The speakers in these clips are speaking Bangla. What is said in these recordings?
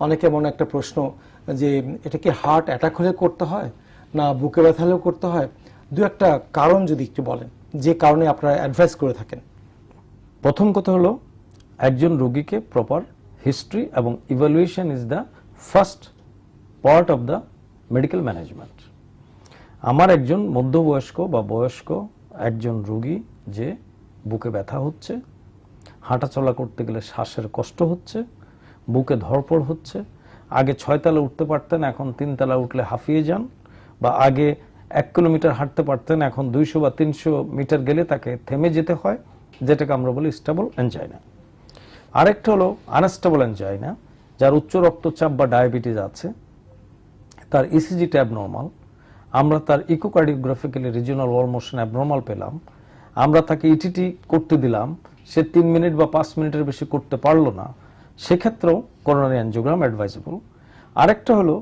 অনেকে মনে একটা প্রশ্ন যে এটা কি হার্ট অ্যাটাক হলে করতে হয় না বুকে ব্যথা হলেও করতে হয়, দু একটা কারণ যদি একটু বলেন যে কারণে আপনারা অ্যাডভাইস করে থাকেন। প্রথম কথা হলো একজন রোগীকে প্রপার হিস্ট্রি এবং evaluation is the first part of the medical management. আমার একজন মধ্যবয়স্ক বা বয়স্ক একজন রোগী যে বুকে ব্যথা হচ্ছে, হাঁটাচলা করতে গেলে শ্বাসের কষ্ট হচ্ছে, বুকে ধড়পড় হচ্ছে, আগে 6 তলা উঠতে পারতেন এখন 3 তলা উঠলে হাঁফিয়ে যান, বা আগে 1 কিলোমিটার হাঁটতে পারতেন এখন 200 বা 300 মিটার গেলে তাকে থেমে যেতে হয়, যেটাকে আমরা বলি স্টেবল অ্যানজাইনা। আরেকটা হলো আনস্টেবল অ্যানজাইনা, যার উচ্চ রক্তচাপ বা ডায়াবেটিস আছে, তার ইসিজিটা অ্যাবনর্মাল, আমরা তার ইকোকার্ডিওগ্রাফিক্যালি রিজিওনাল ওয়াল মোশন অ্যাবনর্মাল পেলাম, আমরা তাকে ইটিটি করতে দিলাম, সে 3 মিনিট বা 5 মিনিটের বেশি করতে পারলো না, সেক্ষেত্রেও করোনারি অ্যানজিওগ্রাম অ্যাডভাইজেবল। আরেকটা হলো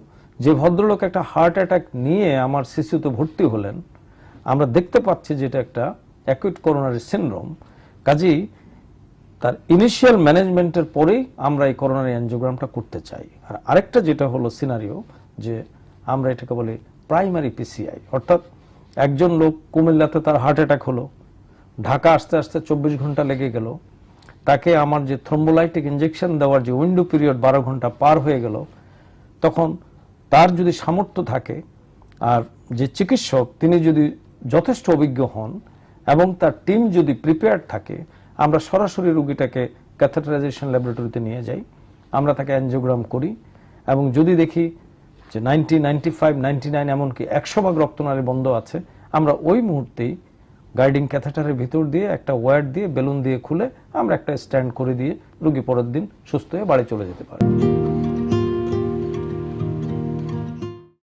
যে ভদ্রলোক একটা হার্ট অ্যাটাক নিয়ে আমার সিসিউতে ভর্তি হলেন, আমরা দেখতে পাচ্ছি যে এটা একটা অ্যাকুইট করোনারি সিনড্রোম, কাজেই তার ইনিশিয়াল ম্যানেজমেন্টের পরেই আমরা এই করোনারি অ্যানজিওগ্রামটা করতে চাই। আর আরেকটা যেটা হলো সিনারিও, যে আমরা এটাকে বলি প্রাইমারি পিসিআই, অর্থাৎ একজন লোক কুমিল্লাতে তার হার্ট অ্যাটাক হলো, ঢাকা আসতে আসতে 24 ঘন্টা লেগে গেল, তাকে আমার যে থ্রম্বোলাইটিক ইনজেকশন দেওয়ার যে উইন্ডো পিরিয়ড 12 ঘন্টা পার হয়ে গেল, তখন তার যদি সামর্থ্য থাকে আর যে চিকিৎসক তিনি যদি যথেষ্ট অভিজ্ঞ হন এবং তার টিম যদি প্রিপেয়ার্ড থাকে, আমরা সরাসরি রোগীটাকে ক্যাথেটারাইজেশন ল্যাবরেটরিতে নিয়ে যাই, আমরা তাকে অ্যানজিওগ্রাম করি, এবং যদি দেখি যে 90, 95, 99 এমনকি 100% রক্তনালী বন্ধ আছে, আমরা ওই মুহূর্তেই গাইডিং ক্যাথেটারের ভিতর দিয়ে একটা ওয়্যার দিয়ে বেলুন দিয়ে খুলে আমরা একটা স্ট্যান্ড করে দিয়ে রোগী পরের দিন সুস্থ হয়ে বাড়ি চলে যেতে পারে।